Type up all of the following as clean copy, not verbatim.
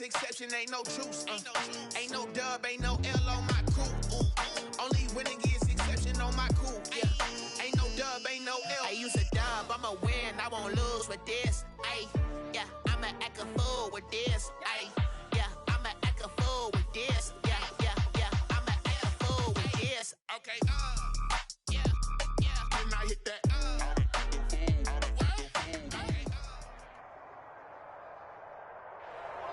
against exception, ain't no truce. Ain't no dub, ain't no L on my coupe. Only win against exception on my coupe. Yeah. Ain't no dub, ain't no L. I use a dub, I'ma win, I won't lose with this. Ay, yeah, I'ma act a fool with this. Ay, yeah, I'ma act a fool with this. Yeah, yeah, yeah, I'ma act a fool with this. Okay, yeah, yeah. Can I hit that?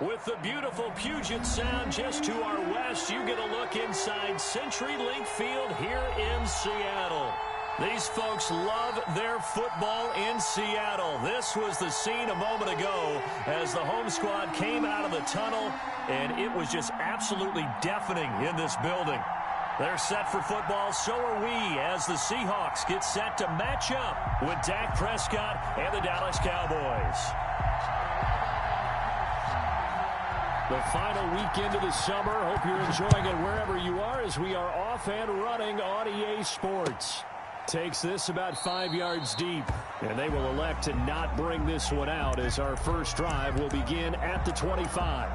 With the beautiful Puget Sound just to our west, you get a look inside CenturyLink Field here in Seattle. These folks love their football in Seattle. This was the scene a moment ago as the home squad came out of the tunnel, and it was just absolutely deafening in this building. They're set for football, so are we, as the Seahawks get set to match up with Dak Prescott and the Dallas Cowboys. The final weekend of the summer. Hope you're enjoying it wherever you are as we are off and running on EA Sports. Takes this about 5 yards deep, and they will elect to not bring this one out as our first drive will begin at the 25.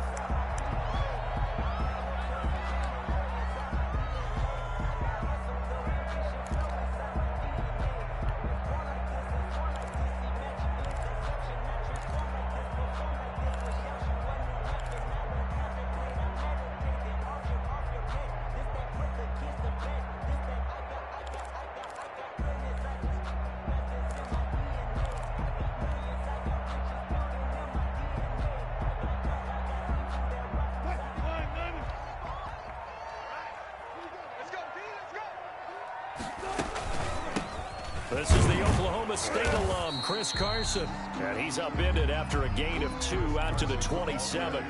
This is the Oklahoma State alum, Chris Carson, and he's upended after a gain of 2 out to the 27.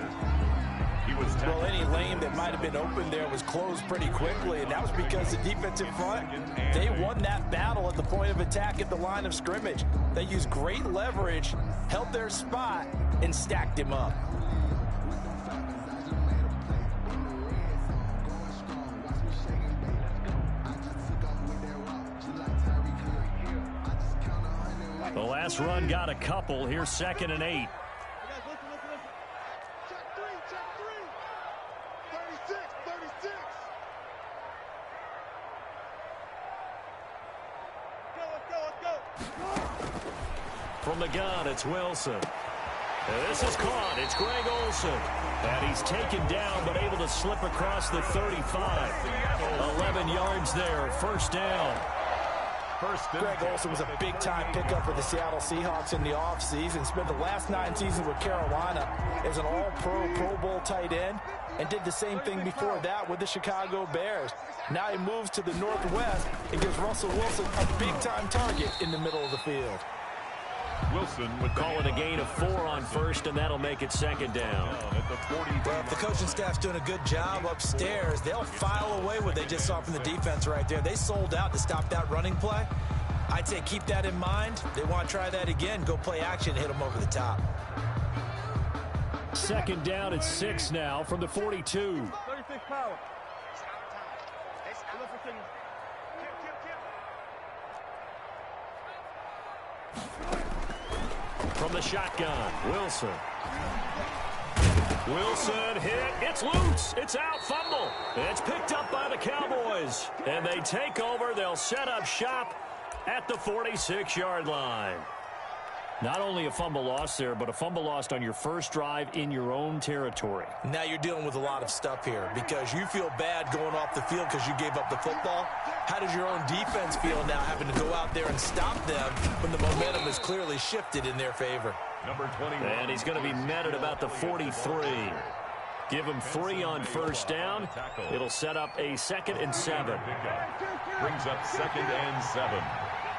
Well, any lane that might have been open there was closed pretty quickly, and that was because the defensive front, they won that battle at the point of attack at the line of scrimmage. They used great leverage, held their spot, and stacked him up. The last run got a couple. Here's 2nd and 8. From the gun, it's Wilson. This is caught. It's Greg Olsen. And he's taken down but able to slip across the 35. 11 yards there. First down. Greg Olsen was a big-time pickup for the Seattle Seahawks in the offseason. Spent the last 9 seasons with Carolina as an all-pro, Pro Bowl tight end, and did the same thing before that with the Chicago Bears. Now he moves to the Northwest and gives Russell Wilson a big-time target in the middle of the field. Wilson would call it a gain of 4 on first, and that'll make it 2nd down. Well, if the coaching staff's doing a good job upstairs, they'll file away what they just saw from the defense right there. They sold out to stop that running play. I'd say keep that in mind. They want to try that again, go play action, hit them over the top. 2nd down at 6 now from the 42. 36 power. From the shotgun, Wilson. Wilson hit. It's loose. It's out. Fumble. It's picked up by the Cowboys. And they take over. They'll set up shop at the 46-yard line. Not only a fumble loss there, but a fumble lost on your first drive in your own territory. Now you're dealing with a lot of stuff here because you feel bad going off the field because you gave up the football. How does your own defense feel now having to go out there and stop them when the momentum is clearly shifted in their favor? Number 21. And he's going to be met at about the 43. Give him 3 on first down. It'll set up a 2nd and 7. Brings up 2nd and 7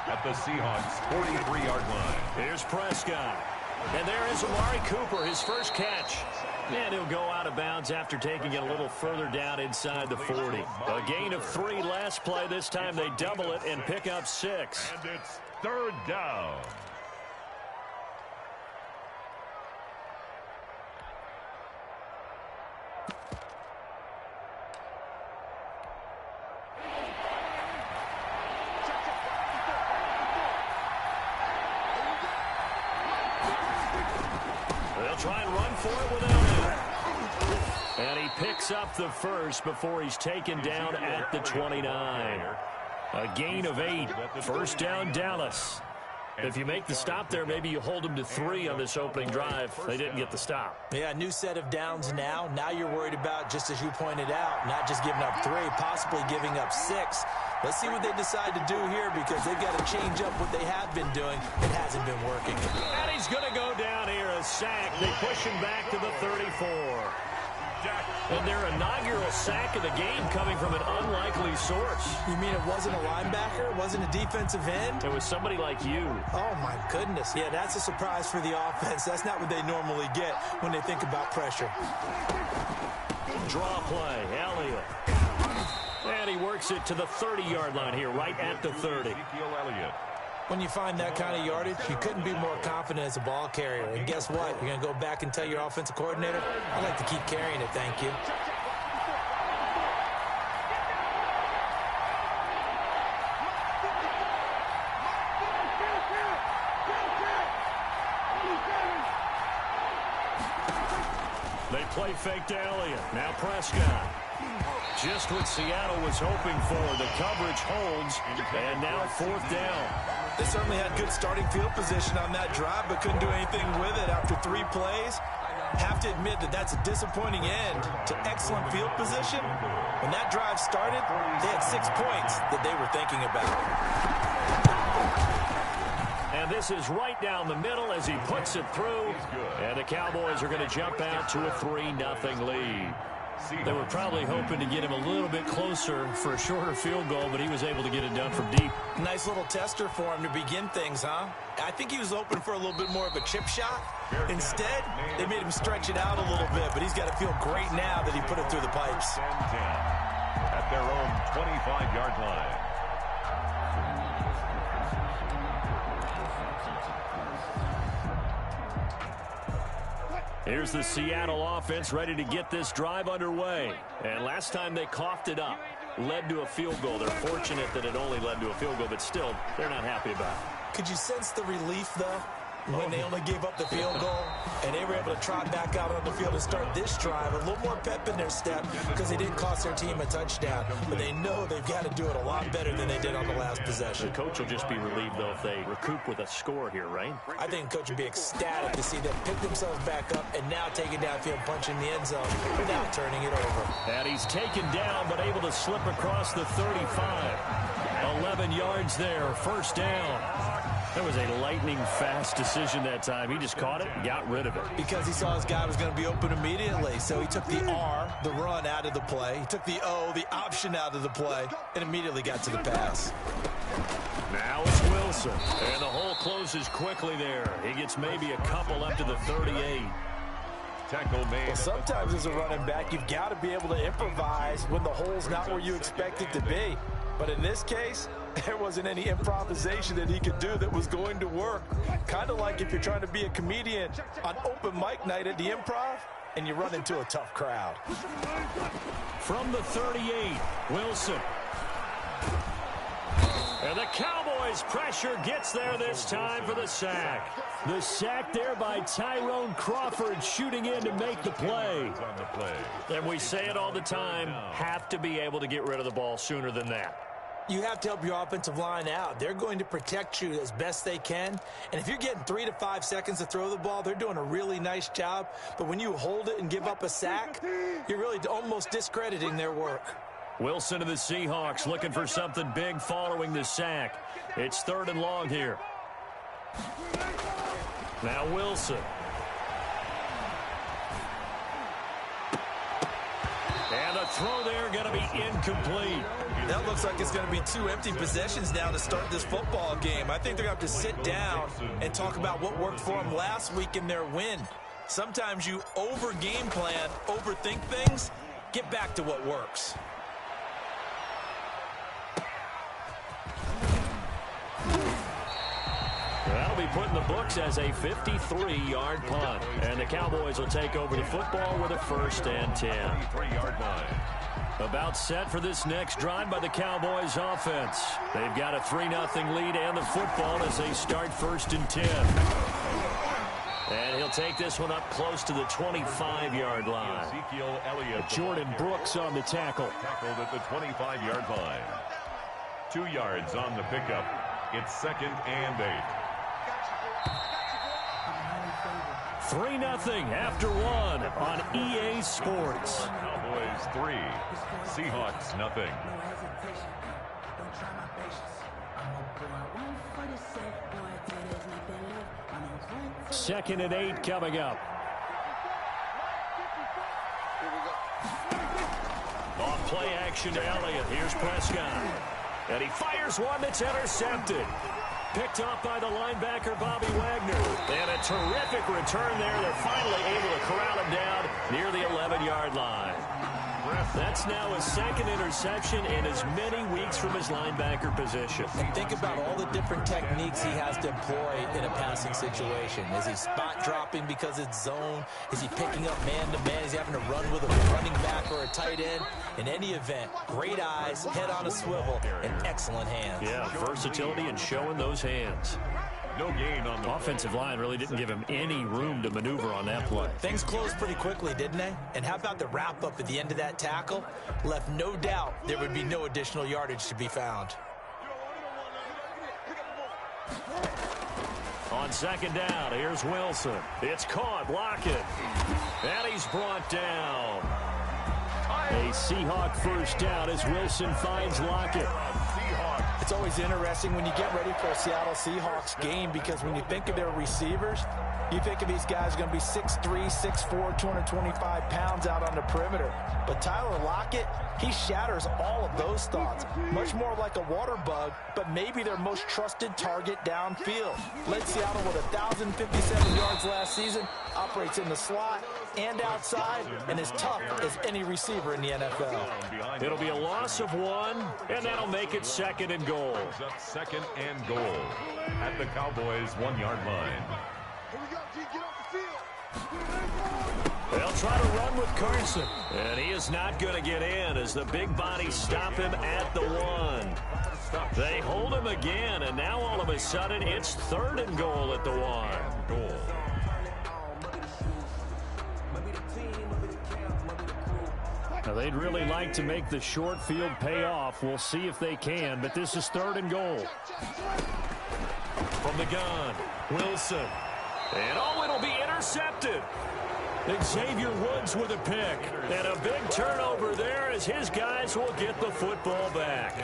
at the Seahawks 43-yard line. Here's Prescott. And there is Amari Cooper, his first catch. And he'll go out of bounds after taking it a little further down inside the 40. A gain of 3 last play. This time they double it and pick up 6. And it's 3rd down. They'll try and run for it without it. And he picks up the first before he's taken down at the 29. A gain of 8. First down, Dallas. If you make the stop there, maybe you hold them to 3 on this opening drive. They didn't get the stop. Yeah, new set of downs now. Now you're worried about, just as you pointed out, not just giving up 3, possibly giving up 6. Let's see what they decide to do here, because they've got to change up what they have been doing. It hasn't been working. And he's going to go down here, a sack. They push him back to the 34. And their inaugural sack of the game coming from an unlikely source. You mean it wasn't a linebacker? It wasn't a defensive end? It was somebody like you. Oh, my goodness. Yeah, that's a surprise for the offense. That's not what they normally get when they think about pressure. Draw play, Elliott. And he works it to the 30-yard line here, right at the 30. When you find that kind of yardage, you couldn't be more confident as a ball carrier. And guess what? You're going to go back and tell your offensive coordinator, I'd like to keep carrying it, thank you. They play fake to Elliott. Now Prescott. Just what Seattle was hoping for. The coverage holds, and now 4th down. They certainly had good starting field position on that drive, but couldn't do anything with it after 3 plays. Have to admit that that's a disappointing end to excellent field position. When that drive started, they had 6 points that they were thinking about. And this is right down the middle as he puts it through. And the Cowboys are going to jump out to a 3-0 lead. They were probably hoping to get him a little bit closer for a shorter field goal, but he was able to get it done from deep. Nice little tester for him to begin things, huh? I think he was hoping for a little bit more of a chip shot. Instead, they made him stretch it out a little bit, but he's got to feel great now that he put it through the pipes. At their own 25-yard line. Here's the Seattle offense ready to get this drive underway. And last time they coughed it up, led to a field goal. They're fortunate that it only led to a field goal, but still, they're not happy about it. Could you sense the relief, though, when they only gave up the field goal and they were able to trot back out on the field and start this drive? A little more pep in their step because they didn't cost their team a touchdown, but they know they've got to do it a lot better than they did on the last possession. The coach will just be relieved, though, if they recoup with a score here, right? I think the coach would be ecstatic to see them pick themselves back up and now take it downfield, punching the end zone without turning it over. And he's taken down, but able to slip across the 35. 11 yards there, first down. That was a lightning-fast decision that time. He just caught it and got rid of it. Because he saw his guy was going to be open immediately. So he took the R, the run, out of the play. He took the O, the option, out of the play, and immediately got to the pass. Now it's Wilson. And the hole closes quickly there. He gets maybe a couple up to the 38. Tackle made. Well, sometimes as a running back, you've got to be able to improvise when the hole's not where you expect it to be. But in this case, there wasn't any improvisation that he could do that was going to work. Kind of like if you're trying to be a comedian on open mic night at the Improv and you run into a tough crowd. From the 38, Wilson. And the Cowboys' pressure gets there this time for the sack. The sack there by Tyrone Crawford, shooting in to make the play. And we say it all the time, have to be able to get rid of the ball sooner than that. You have to help your offensive line out. They're going to protect you as best they can. And if you're getting 3 to 5 seconds to throw the ball, they're doing a really nice job. But when you hold it and give up a sack, you're really almost discrediting their work. Wilson to the Seahawks looking for something big following the sack. It's 3rd and long here. Now Wilson. And the throw there going to be incomplete. That looks like it's going to be 2 empty possessions now to start this football game. I think they're going to have to sit down and talk about what worked for them last week in their win. Sometimes you over-game plan, overthink things, get back to what works. That'll be put in the books as a 53-yard punt. And the Cowboys will take over the football with a 1st and 10. 3-yard line. About set for this next drive by the Cowboys offense. They've got a 3-0 lead and the football as they start 1st and 10. And he'll take this one up close to the 25-yard line. Ezekiel Elliott. Jordan Brooks on the tackle. Tackled at the 25-yard line. 2 yards on the pickup. It's 2nd and 8. 3-0 after 1 on EA Sports. Cowboys 3, Seahawks nothing. Second and 8 coming up. Off play action to Elliott. Here's Prescott. And he fires one that's intercepted. Picked off by the linebacker, Bobby Wagner. And a terrific return there. They're finally able to corral him down near the 11-yard line. That's now his 2nd interception in as many weeks from his linebacker position. And think about all the different techniques he has to employ in a passing situation. Is he spot dropping because it's zone? Is he picking up man-to-man? Is he having to run with a running back or a tight end? In any event, great eyes, head on a swivel, and excellent hands. Yeah, versatility and showing those hands. No gain on the offensive line really didn't give him any room to maneuver on that play. Things closed pretty quickly, didn't they? And how about the wrap-up at the end of that tackle? Left no doubt there would be no additional yardage to be found. On 2nd down, here's Wilson. It's caught, Lockett. And he's brought down. A Seahawk first down as Wilson finds Lockett. It's always interesting when you get ready for a Seattle Seahawks game because when you think of their receivers, you think of these guys going to be 6'3", 6'4", 225 pounds out on the perimeter. But Tyler Lockett, he shatters all of those thoughts. Much more like a water bug, but maybe their most trusted target downfield. Led Seattle with 1,057 yards last season, operates in the slot and outside, and is tough as any receiver in the NFL. It'll be a loss of 1, and that'll make it 2nd and goal. 2nd and goal at the Cowboys' 1-yard line. They'll try to run with Carson. And he is not going to get in as the big bodies stop him at the 1. They hold him again, and now all of a sudden it's 3rd and goal at the 1. Now they'd really like to make the short field pay off. We'll see if they can, but this is 3rd and goal. From the gun, Wilson. And it'll be intercepted. Xavier Woods with a pick. And a big turnover there as his guys will get the football back.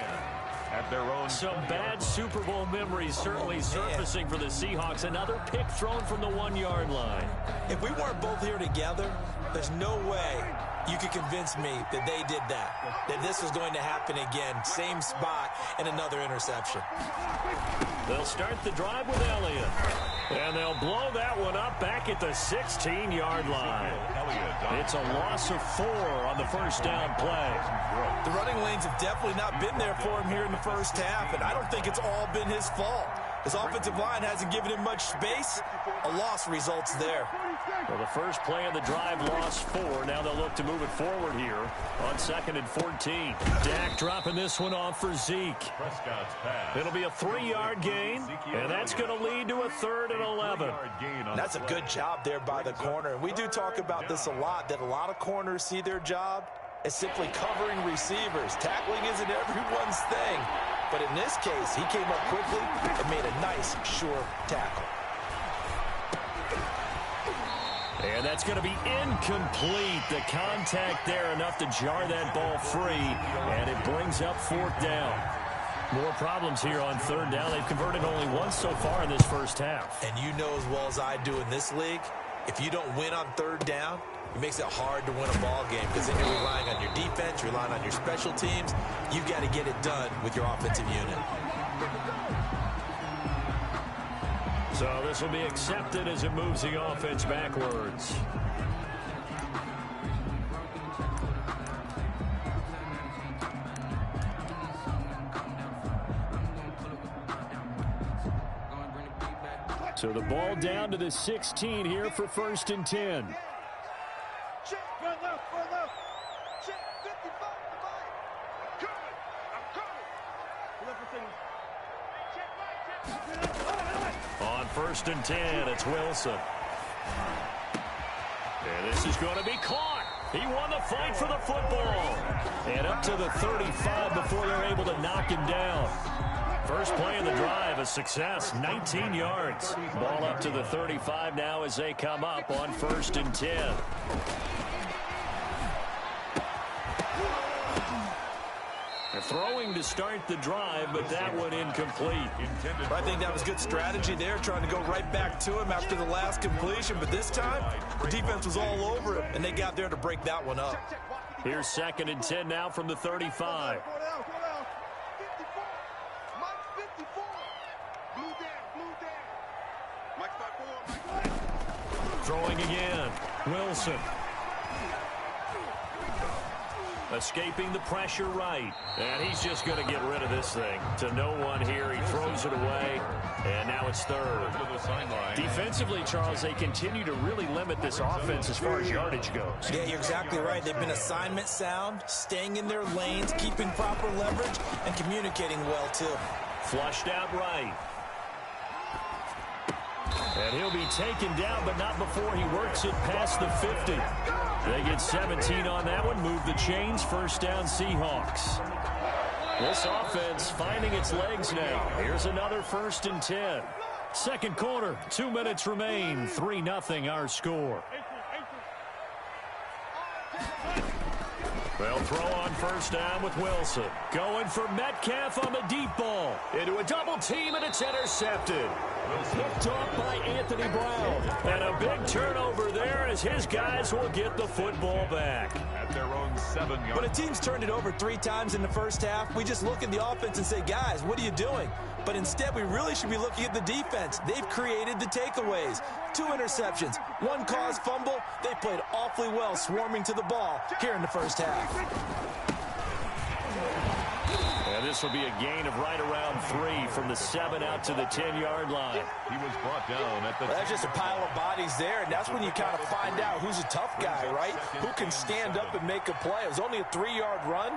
At their own. Some bad Super Bowl memories certainly surfacing for the Seahawks. Another pick thrown from the 1-yard line. If we weren't both here together, there's no way you could convince me that they did that this was going to happen again. Same spot and another interception. They'll start the drive with Elliott. And they'll blow that one up back at the 16-yard line. It's a loss of 4 on the first down play. The running lanes have definitely not been there for him here in the first half, and I don't think it's all been his fault. His offensive line hasn't given him much space. A loss results there. Well, the first play of the drive lost 4. Now they'll look to move it forward here on 2nd and 14. Dak dropping this one off for Zeke. Prescott's pass. It'll be a 3-yard gain, and that's going to lead to a 3rd and 11. That's a good job there by the corner. And we do talk about this a lot, that a lot of corners see their job as simply covering receivers. Tackling isn't everyone's thing. But in this case, he came up quickly and made a nice, sure tackle. And that's going to be incomplete. The contact there enough to jar that ball free, and it brings up 4th down. More problems here on 3rd down. They've converted only once so far in this first half. And you know as well as I do in this league, if you don't win on 3rd down, it makes it hard to win a ball game because then you're relying on your defense, you're relying on your special teams. You've got to get it done with your offensive unit. So this will be accepted as it moves the offense backwards. So the ball down to the 16 here for 1st and 10. On 1st and 10, it's Wilson. And this is going to be caught. He won the fight for the football. And up to the 35 before they're able to knock him down. First play of the drive, a success, 19 yards. Ball up to the 35 now as they come up on 1st and 10. They're throwing to start the drive, but that one incomplete. I think that was good strategy there, trying to go right back to him after the last completion. But this time, the defense was all over him, and they got there to break that one up. Here's 2nd and 10 now from the 35. Throwing again. Wilson. Escaping the pressure right. And he's just going to get rid of this thing. To no one here. He throws it away. And now it's 3rd. Defensively, Charles, they continue to really limit this offense as far as yardage goes. Yeah, you're exactly right. They've been assignment sound, staying in their lanes, keeping proper leverage, and communicating well, too. Flushed out right. And he'll be taken down, but not before he works it past the 50. They get 17 on that one, move the chains, 1st down Seahawks. This offense finding its legs now. Here's another 1st and 10. Second quarter, 2 minutes remain, 3-0 our score. They'll throw on 1st down with Wilson. Going for Metcalf on the deep ball. Into a double team, and it's intercepted. Picked off by Anthony Brown. And a big turnover there as his guys will get the football back. At their own 7-yard. When a team's turned it over 3 times in the first half, we just look at the offense and say, guys, what are you doing? But instead, we really should be looking at the defense. They've created the takeaways. 2 interceptions, 1 caused fumble. They played awfully well swarming to the ball here in the first half. And this will be a gain of right around 3 from the 7 out to the 10-yard line. He was brought down at the... Well, that's just a pile of bodies there, and that's when you kind of find out who's a tough guy, right? Who can stand up and make a play. It was only a 3-yard run,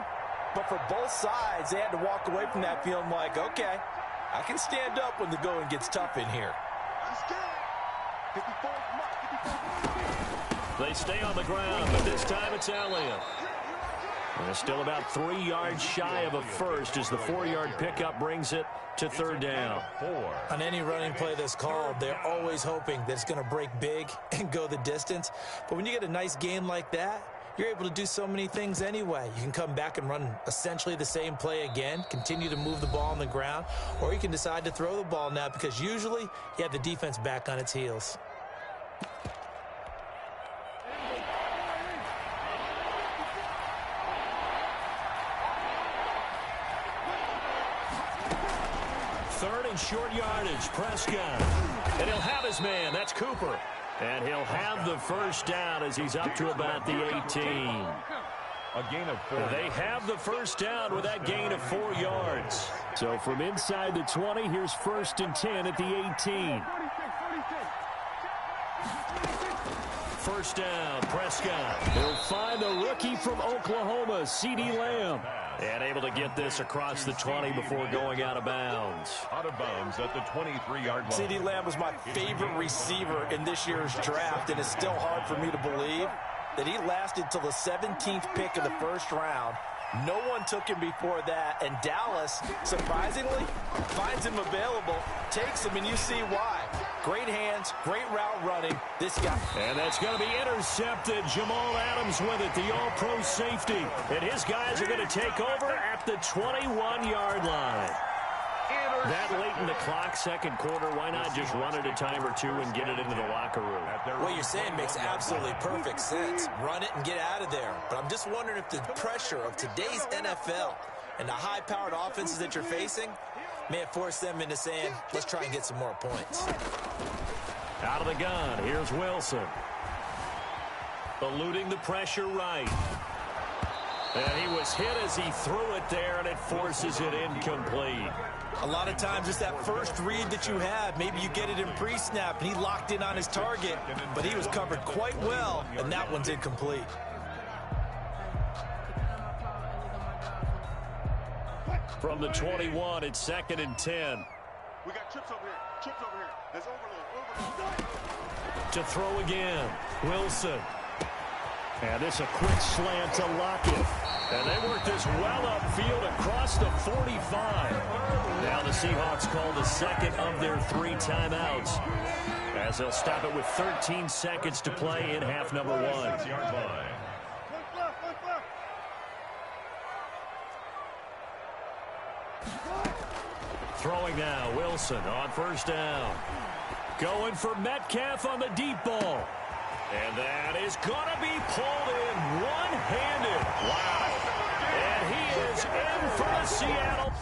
but for both sides, they had to walk away from that feeling like, okay, I can stand up when the going gets tough in here. They stay on the ground, but this time it's Elliott. And they're still about 3 yards shy of a first as the 4-yard pickup brings it to 3rd down. On any running play that's called, they're always hoping that it's going to break big and go the distance. But when you get a nice game like that, you're able to do so many things anyway. You can come back and run essentially the same play again, continue to move the ball on the ground, or you can decide to throw the ball now because usually you have the defense back on its heels. Third and short yardage, Prescott. And he'll have his man, that's Cooper. And he'll have the 1st down as he's up to about the 18. A gain of 4. They have the 1st down with that gain of 4 yards. So from inside the 20, here's 1st and 10 at the 18. 1st down, Prescott. He'll find the rookie from Oklahoma, CeeDee Lamb. And able to get this across the 20 before going out of bounds. Out of bounds at the 23-yard line. CeeDee Lamb was my favorite receiver in this year's draft, and it's still hard for me to believe that he lasted till the 17th pick of the 1st round. No one took him before that, and Dallas, surprisingly, finds him available, takes him, and you see why. Great hands, great route running. This guy. And that's going to be intercepted. Jamal Adams with it, the all-pro safety. And his guys are going to take over at the 21-yard line. That late in the clock, second quarter, why not just run it a time or 2 and get it into the locker room? What you're saying makes absolutely perfect sense. Run it and get out of there. But I'm just wondering if the pressure of today's NFL and the high-powered offenses that you're facing may have forced them into saying, let's try and get some more points. Out of the gun, here's Wilson. Eluding the pressure right. And he was hit as he threw it there, and it forces it incomplete. A lot of times it's that first read that you have. Maybe you get it in pre-snap, and he locked in on his target, but he was covered quite well, and that one's incomplete. From the 21, it's 2nd and 10. We got trips over here. Trips over here. That's overload. To throw again. Wilson. And this a quick slant to Lockett. And they work this well upfield across the 45. Now the Seahawks call the second of their 3 timeouts, as they'll stop it with 13 seconds to play in half number 1. 6-yard line. Throwing now, Wilson on first down. Going for Metcalf on the deep ball. And that is going to be pulled in one-handed. Wow. And he is in for the Seattle.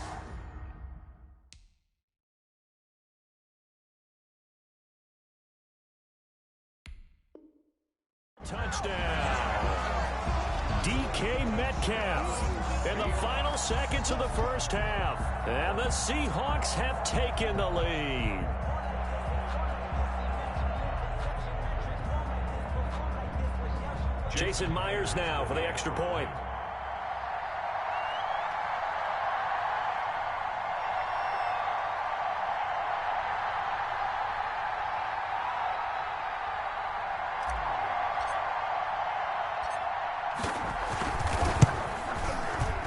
Touchdown. DK Metcalf in the final seconds of the first half. And the Seahawks have taken the lead. Jason Myers now for the extra point.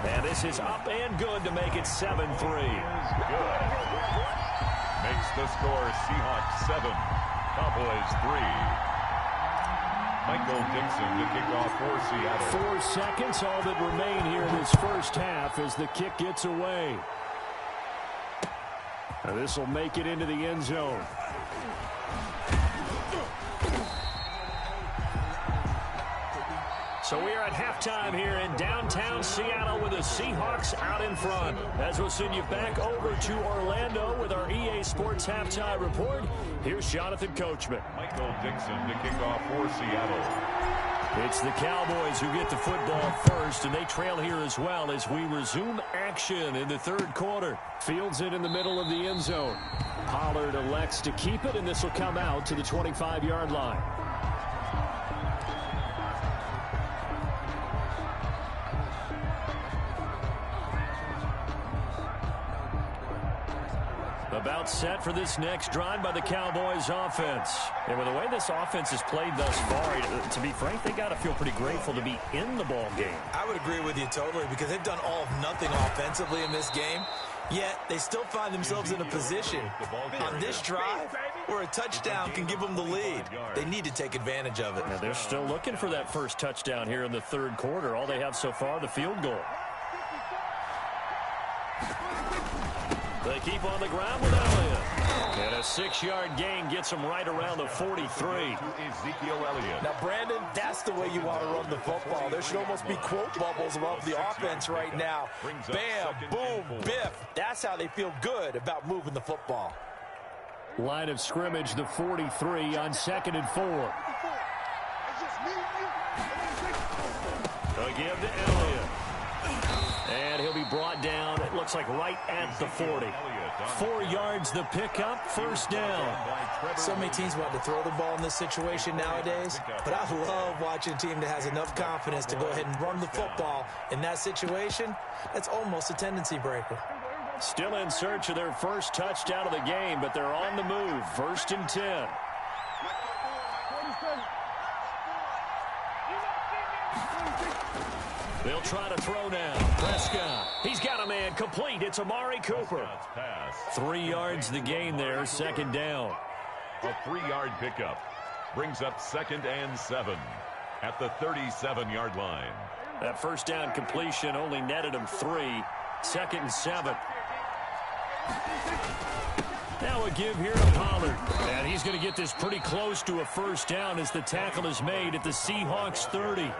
And this is up and good to make it 7-3. Good. Makes the score Seahawks 7, Cowboys 3. Michael Dixon to kick off for Seattle. 4 seconds, all that remain here in this first half as the kick gets away. Now this will make it into the end zone. So we are at halftime here in downtown Seattle with the Seahawks out in front. As we'll send you back over to Orlando with our EA Sports Halftime Report, here's Jonathan Coachman. Michael Dixon to kick off for Seattle. It's the Cowboys who get the football first, and they trail here as well as we resume action in the third quarter. Fields it in the middle of the end zone. Pollard elects to keep it, and this will come out to the 25-yard line. About set for this next drive by the Cowboys offense. And with the way this offense has played thus far, to be frank, they got to feel pretty grateful to be in the ball game. I would agree with you totally, because they've done all of nothing offensively in this game, yet they still find themselves in a position on this drive where a touchdown can give them the lead. They need to take advantage of it. Now they're still looking for that first touchdown here in the third quarter. All they have so far, the field goal. They keep on the ground with Elliott. And a 6-yard gain gets them right around the 43. Ezekiel Elliott. Now, Brandon, that's the way you want to run the football. There should almost be quote bubbles above the offense right now. Bam, boom, biff. That's how they feel good about moving the football. Line of scrimmage, the 43 on 2nd and 4. They give to Elliott. And he'll be brought down, it looks like right at the 40. 4 yards the pickup, first down. So many teams want to throw the ball in this situation nowadays, but I love watching a team that has enough confidence to go ahead and run the football in that situation. That's almost a tendency breaker. Still in search of their first touchdown of the game, but they're on the move. 1st and 10. They'll try to throw now. Prescott. He's got a man complete. It's Amari Cooper. 3 yards the gain there. 2nd down. A 3-yard pickup brings up 2nd and 7 at the 37-yard line. That first down completion only netted him 3. 2nd and 7. Now a give here to Pollard. And he's going to get this pretty close to a first down as the tackle is made at the Seahawks 30.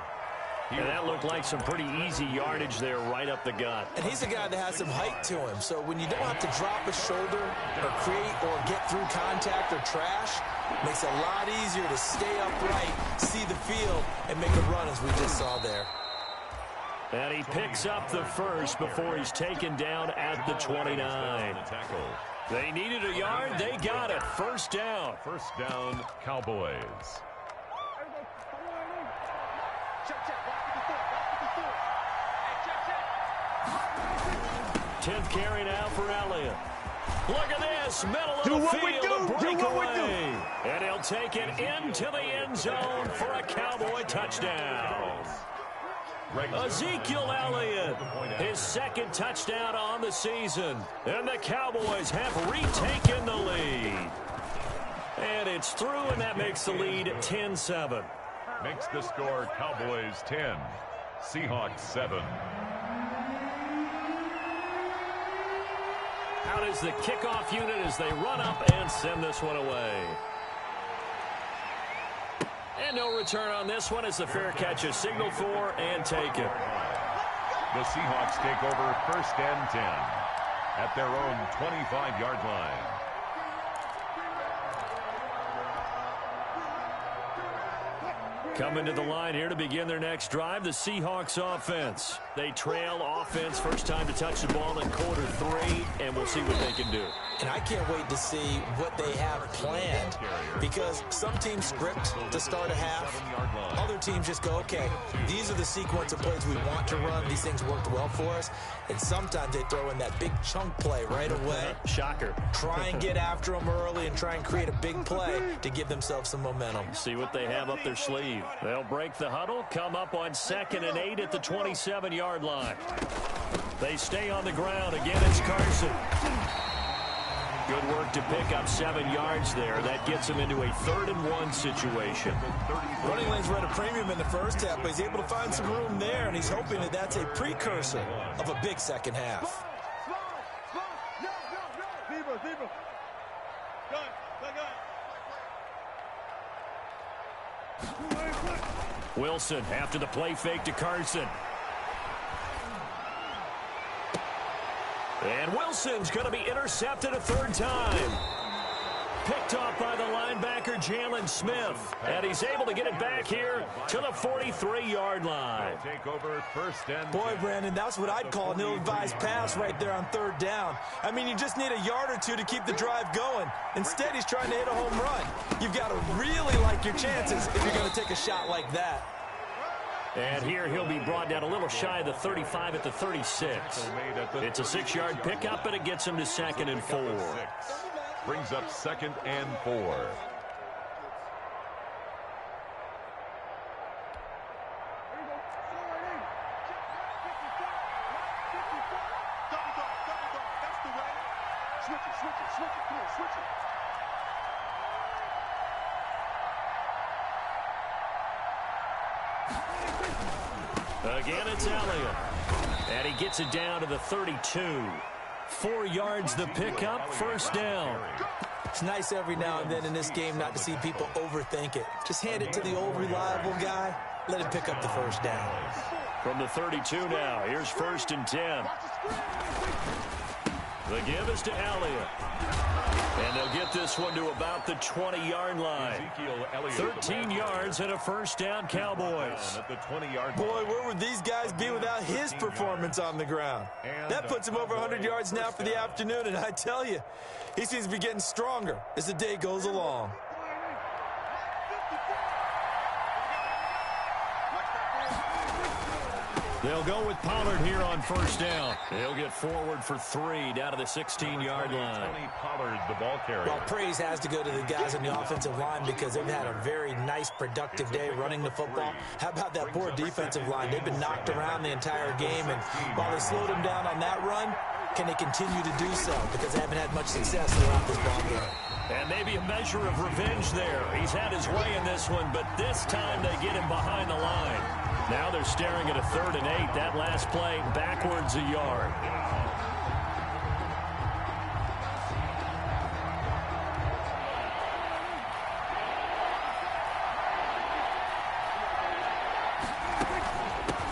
And that looked like some pretty easy yardage there right up the gut. And he's a guy that has some height to him. So when you don't have to drop a shoulder or create or get through contact or trash, it makes it a lot easier to stay upright, see the field, and make a run as we just saw there. And he picks up the first before he's taken down at the 29. They needed a yard. They got it. First down. First down, Cowboys. 10th carry now for Elliott. Look at this, middle of the field, a breakaway. And he'll take it into the end zone for a Cowboy touchdown. Ezekiel Elliott, his second touchdown on the season. And the Cowboys have retaken the lead. And it's through, and that makes the lead 10-7. Makes the score Cowboys 10, Seahawks 7. Out is the kickoff unit as they run up and send this one away. And no return on this one as the fair catch is signaled for and taken. The Seahawks take over 1st and 10 at their own 25-yard line. Coming to the line here to begin their next drive, the Seahawks offense. They trail offense, first time to touch the ball in quarter 3, and we'll see what they can do. And I can't wait to see what they have planned, because some teams script to start a half. Other teams just go, okay, these are the sequence of plays we want to run. These things worked well for us. And sometimes they throw in that big chunk play right away. Shocker. Try and get after them early and try and create a big play to give themselves some momentum. See what they have up their sleeve. They'll break the huddle, come up on 2nd and 8 at the 27-yard line. They stay on the ground. Again, it's Carson. Good work to pick up 7 yards there. That gets him into a 3rd and 1 situation. Running lanes were at a premium in the first half, but he's able to find some room there, and he's hoping that that's a precursor of a big second half. Wilson after the play fake to Carson. And Wilson's going to be intercepted a 3rd time. Picked off by the linebacker, Jalen Smith. And he's able to get it back here to the 43-yard line. Take over 1st and 10. Boy, Brandon, that's what I'd call an ill-advised pass right there on 3rd down. I mean, you just need a yard or two to keep the drive going. Instead, he's trying to hit a home run. You've got to really like your chances if you're going to take a shot like that. And here he'll be brought down a little shy of the 35 at the 36. It's a 6-yard pickup, and it gets him to 2nd and 4. Brings up 2nd and 4. Again, it's Elliott. And he gets it down to the 32. 4 yards the pickup, 1st down. It's nice every now and then in this game not to see people overthink it. Just hand it to the old reliable guy. Let him pick up the 1st down. From the 32 now, here's 1st and 10. The give is to Elliott. And they'll get this one to about the 20-yard line. 13 yards and a 1st down, Cowboys. Boy, where would these guys be without his performance on the ground? That puts him over 100 yards now for the afternoon, and I tell you, he seems to be getting stronger as the day goes along. They'll go with Pollard here on 1st down. He'll get forward for 3 down to the 16-yard line. Pollard, the ball carrier. Well, praise has to go to the guys on the offensive line because they've had a very nice, productive day running the football. How about that poor defensive line? They've been knocked around the entire game, and while they slowed them down on that run, can they continue to do so? Because they haven't had much success throughout this ball game. And maybe a measure of revenge there. He's had his way in this one, but this time they get him behind the line. Now they're staring at a 3rd and 8. That last play backwards a yard.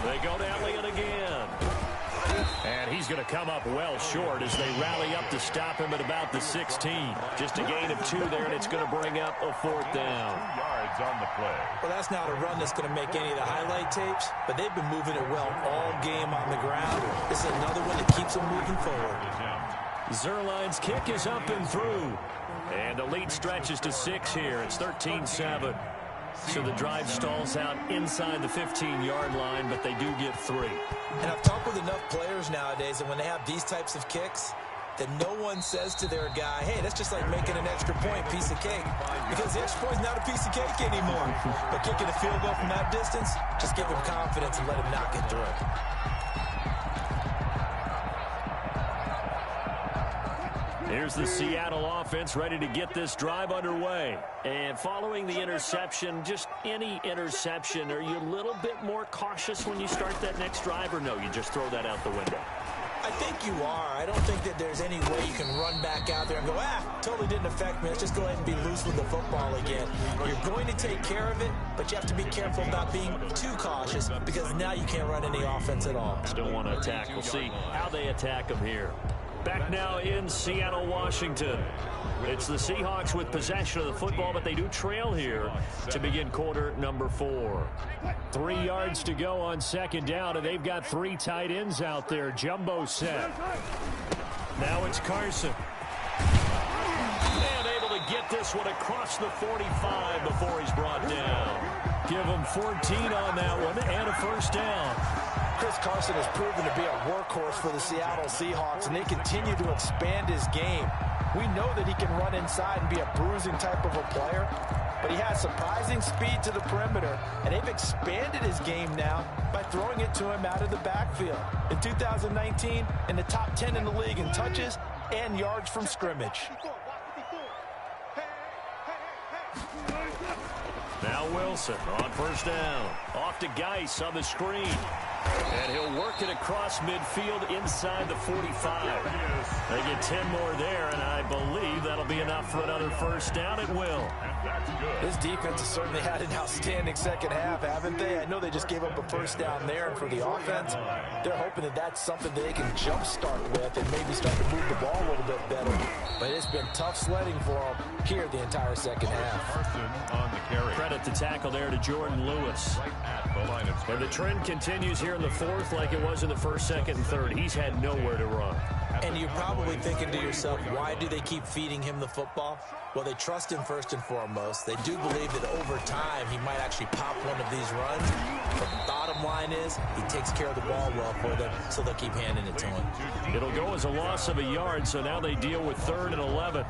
They go to Elliott again. And he's going to come up well short as they rally up to stop him at about the 16. Just a gain of 2 there, and it's going to bring up a 4th down. 2 yards on the play. Well, that's not a run that's going to make any of the highlight tapes, but they've been moving it well all game on the ground. This is another one that keeps them moving forward. Zuerlein's kick is up and through. And the lead stretches to 6 here. It's 13-7. So the drive stalls out inside the 15-yard line, but they do get 3. And I've talked with enough players nowadays, and when they have these types of kicks, that no one says to their guy, hey, that's just like making an extra point, piece of cake. Because the extra point is not a piece of cake anymore. But kicking a field goal from that distance, just give him confidence and let him knock it through. Here's the Seattle offense ready to get this drive underway. And following the interception, just any interception, are you a little bit more cautious when you start that next drive, or no, you just throw that out the window? I think you are. I don't think that there's any way you can run back out there and go, totally didn't affect me. Let's just go ahead and be loose with the football again. You're going to take care of it, but you have to be careful about being too cautious because now you can't run any offense at all. Still want to attack. We'll see how they attack them here. Back now in Seattle, Washington. It's the Seahawks with possession of the football, but they do trail here to begin quarter number 4. 3 yards to go on second down, and they've got 3 tight ends out there. Jumbo set. Now it's Carson. And able to get this one across the 45 before he's brought down. Give him 14 on that one and a first down. Chris Carson has proven to be a workhorse for the Seattle Seahawks, and they continue to expand his game. We know that he can run inside and be a bruising type of a player, but he has surprising speed to the perimeter, and they've expanded his game now by throwing it to him out of the backfield. In 2019, in the top 10 in the league in touches and yards from scrimmage. Now Wilson on first down. Off to Geis on the screen. And he'll work it across midfield inside the 45. They get 10 more there, and I believe that'll be enough for another first down. It will. This defense has certainly had an outstanding second half, haven't they? I know they just gave up a first down there, and for the offense, they're hoping that that's something that they can jumpstart with and maybe start to move the ball a little bit better. But it's been tough sledding for them here the entire second half. Credit the tackle there to Jordan Lewis. And the trend continues here in the fourth like it was in the first, second, and third. He's had nowhere to run. And you're probably thinking to yourself, why do they keep feeding him the football? Well, they trust him first and foremost. They do believe that over time he might actually pop one of these runs. But the bottom line is he takes care of the ball well for them, so they'll keep handing it to him. It'll go as a loss of a yard, so now they deal with 3rd and 11.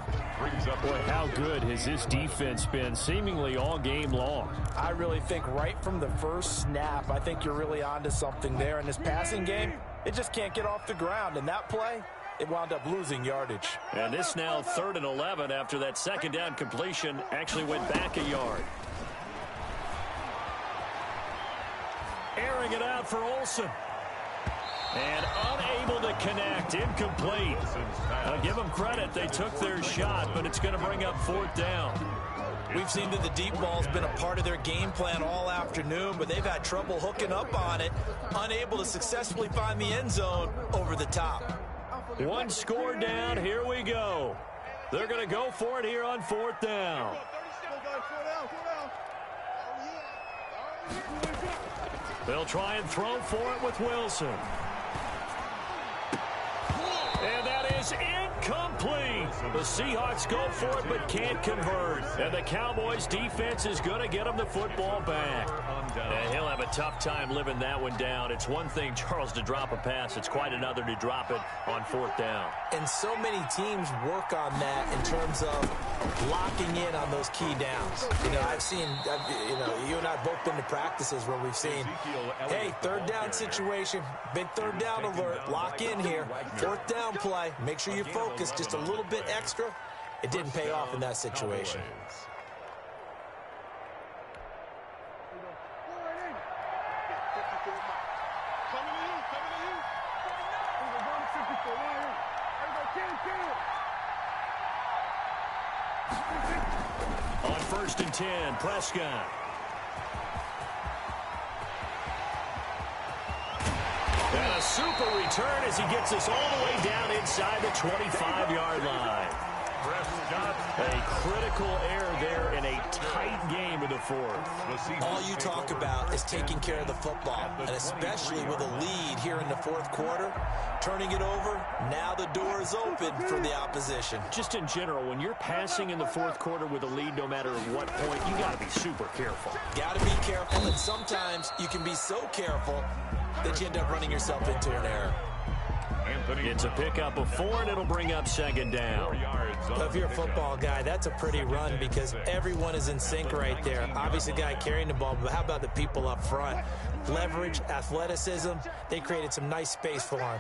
Boy, how good has this defense been seemingly all game long? I really think right from the first snap, I think you're really onto something there. In this passing game, it just can't get off the ground. And that play, it wound up losing yardage. And this now 3rd and 11 after that second down completion actually went back a yard. Airing it out for Olsen. And unable to connect. Incomplete. I'll give them credit. They took their shot, but it's going to bring up 4th down. We've seen that the deep ball's been a part of their game plan all afternoon, but they've had trouble hooking up on it, unable to successfully find the end zone over the top. 1 score down. Here we go. They're going to go for it here on 4th down. They'll try and throw for it with Wilson. And that is incomplete. The Seahawks go for it but can't convert. And the Cowboys defense is going to get them the football back. And he'll have a tough time living that one down. It's one thing, Charles, to drop a pass. It's quite another to drop it on 4th down. And so many teams work on that in terms of locking in on those key downs. You know, I've seen, you and I have both been to practices where we've seen, hey, 3rd down situation, big 3rd down alert, lock in here. 4th down play, make sure you focus just a little bit extra. It didn't pay off in that situation. On 1st and 10, Prescott. And a super return as he gets us all the way down inside the 25-yard line. A critical error there in a tight game in the fourth. All you talk about is taking care of the football, and especially with a lead here in the 4th quarter, turning it over, now the door is open for the opposition. Just in general, when you're passing in the 4th quarter with a lead, no matter at what point, you got to be super careful. Got to be careful, and sometimes you can be so careful that you end up running yourself into an error. It's a pickup of 4, and it'll bring up second down. If you're a football guy, that's a pretty run because everyone is in sync right there. Obviously, the guy carrying the ball, but how about the people up front? Leverage, athleticism, they created some nice space for him.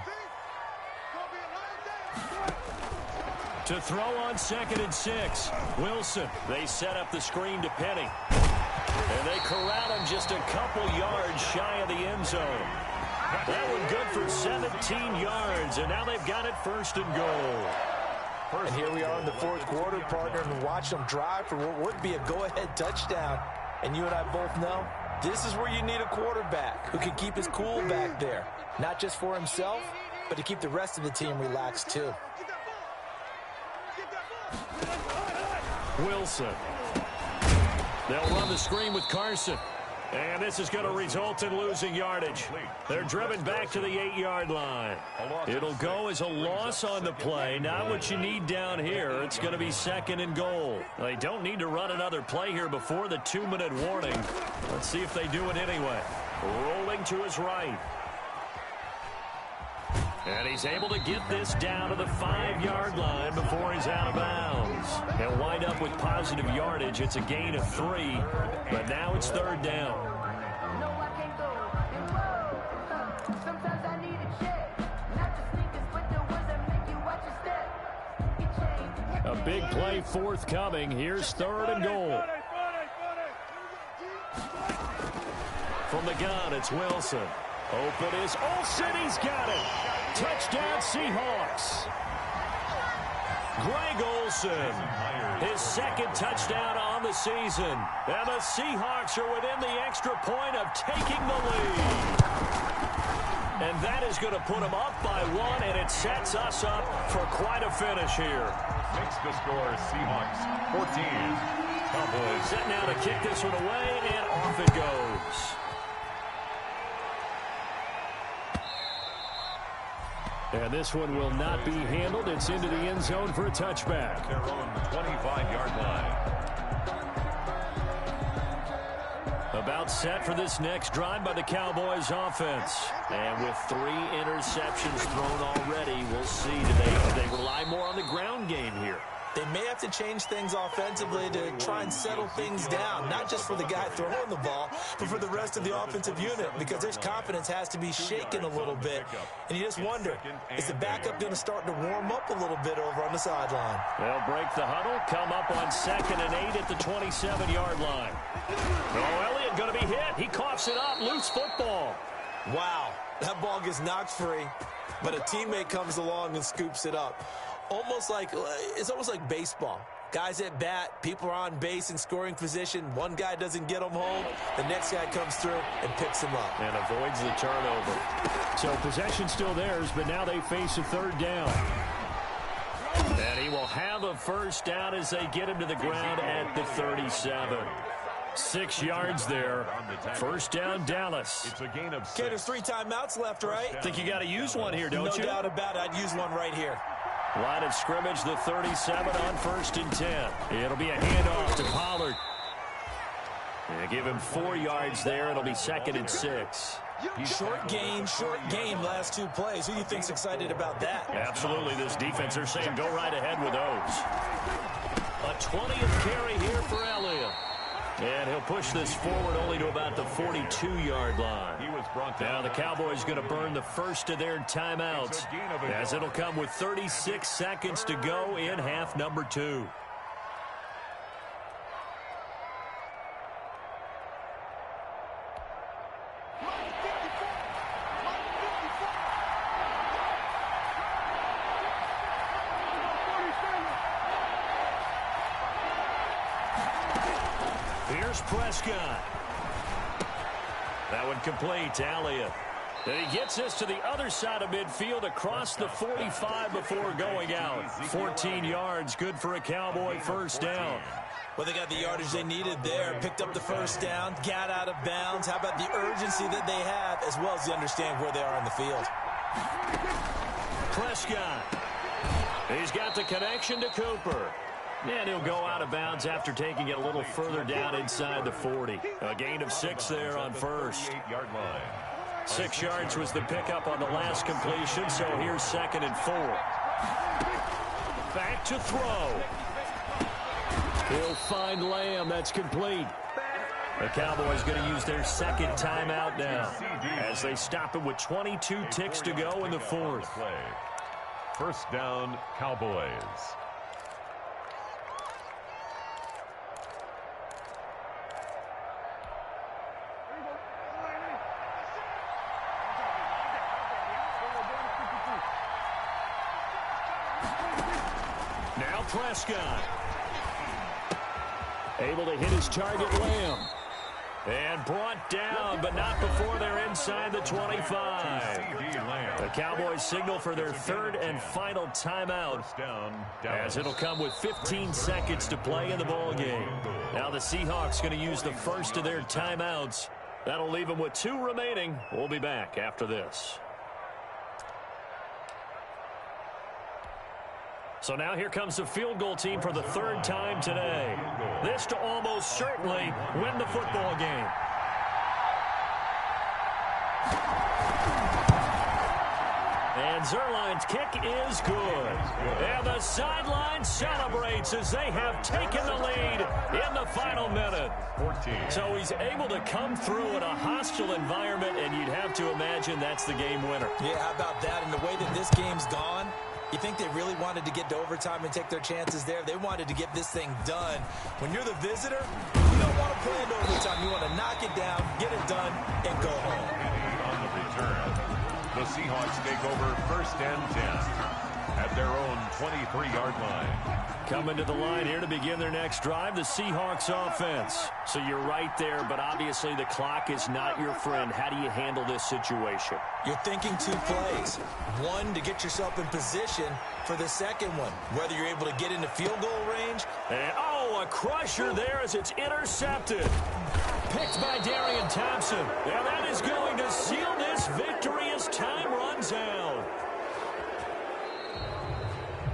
To throw on 2nd and 6, Wilson. They set up the screen to Penny. And they corral him just a couple yards shy of the end zone. That one good for 17 yards, and now they've got it 1st and goal. And here we are in the 4th quarter, partner, and watch them drive for what would be a go-ahead touchdown. And you and I both know this is where you need a quarterback who can keep his cool back there. Not just for himself, but to keep the rest of the team relaxed too. Wilson. They'll run the screen with Carson. And this is going to result in losing yardage. They're driven back to the 8-yard line. It'll go as a loss on the play. Not what you need down here. It's going to be 2nd and goal. They don't need to run another play here before the 2-minute warning. Let's see if they do it anyway. Rolling to his right. And he's able to get this down to the 5-yard line before he's out of bounds. He'll wind up with positive yardage. It's a gain of 3, but now it's 3rd down. A big play forthcoming. Here's 3rd and goal. From the gun, it's Wilson. Open is Olsen. He's got it. Touchdown, Seahawks. Greg Olsen, his 2nd touchdown on the season. And the Seahawks are within the extra point of taking the lead. And that is going to put them up by 1, and it sets us up for quite a finish here. Makes the score Seahawks 14. Cowboys set now to kick this one away, and off it goes. And this one will not be handled. It's into the end zone for a touchback. Their own 25-yard line. About set for this next drive by the Cowboys offense. And with 3 interceptions thrown already, we'll see. Do they rely more on the ground game here? They may have to change things offensively to try and settle things down, not just for the guy throwing the ball, but for the rest of the offensive unit, because their confidence has to be shaken a little bit. And you just wonder, is the backup going to start to warm up a little bit over on the sideline? They'll break the huddle, come up on 2nd and 8 at the 27-yard line. Oh, Elliott going to be hit. He coughs it up. Loose football. Wow, that ball gets knocked free, but a teammate comes along and scoops it up. It's almost like baseball. Guys at bat, people are on base in scoring position. One guy doesn't get them home. The next guy comes through and picks him up. And avoids the turnover. So possession still theirs, but now they face a 3rd down. And he will have a 1st down as they get him to the ground at the 37. 6 yards there. 1st down, Dallas. It's a gain of 6. Okay, there's 3 timeouts left, right? Think you got to use one here, don't you? No doubt about it. I'd use one right here. Line of scrimmage, the 37 on 1st and 10. It'll be a handoff to Pollard. And give him 4 yards there. It'll be 2nd and 6. Short game, last 2 plays. Who do you think's excited about that? Absolutely. This defense, they're saying go right ahead with those. A 20th carry here for Elliott. And he'll push this forward only to about the 42-yard line. He was brought down. Now the Cowboys going to burn the first of their timeouts, as it'll come with 36 seconds to go in half number 2. Here's Prescott. That one complete to Elliott. And he gets this to the other side of midfield across the 45 before going out. 14 yards, good for a Cowboy 1st down. Well, they got the yardage they needed there, picked up the 1st down, got out of bounds. How about the urgency that they have, as well as they understand where they are on the field? Prescott. He's got the connection to Cooper. And he'll go out of bounds after taking it a little further down inside the 40. A gain of 6 there on 1st. 38-yard line. 6 yards was the pickup on the last completion, so here's 2nd and 4. Back to throw. He'll find Lamb. That's complete. The Cowboys going to use their 2nd timeout now as they stop it with 22 ticks to go in the 4th. First down, Cowboys. Now Prescott. Able to hit his target, Lamb. And brought down, but not before they're inside the 25. The Cowboys signal for their 3rd and final timeout, as it'll come with 15 seconds to play in the ballgame. Now the Seahawks going to use the first of their timeouts. That'll leave them with 2 remaining. We'll be back after this. So now here comes the field goal team for the 3rd time today. This to almost certainly win the football game. And Zerline's kick is good. And the sideline celebrates as they have taken the lead in the final minute. So he's able to come through in a hostile environment, and you'd have to imagine that's the game winner. Yeah, how about that? And the way that this game's gone, you think they really wanted to get to overtime and take their chances there? They wanted to get this thing done. When you're the visitor, you don't want to play in overtime. You want to knock it down, get it done, and go home. On the return, the Seahawks take over 1st and 10 at their own 23-yard line. Coming to the line here to begin their next drive, the Seahawks offense. So you're right there, but obviously the clock is not your friend. How do you handle this situation? You're thinking 2 plays. One, to get yourself in position for the second one, whether you're able to get into field goal range. And, a crusher there as it's intercepted. Picked by Darian Thompson. Now that is going to seal this victory as time runs out.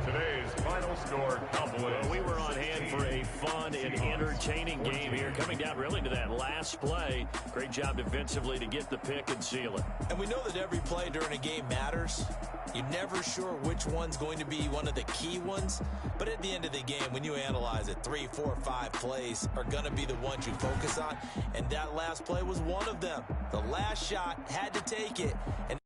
Today's final score, Cowboys. Well, we were on hand for a fun and entertaining game here, coming down really to that last play. Great job defensively to get the pick and seal it. And we know that every play during a game matters. You're never sure which one's going to be one of the key ones. But at the end of the game, when you analyze it, 3, 4, 5 plays are going to be the ones you focus on. And that last play was one of them. The last shot had to take it. And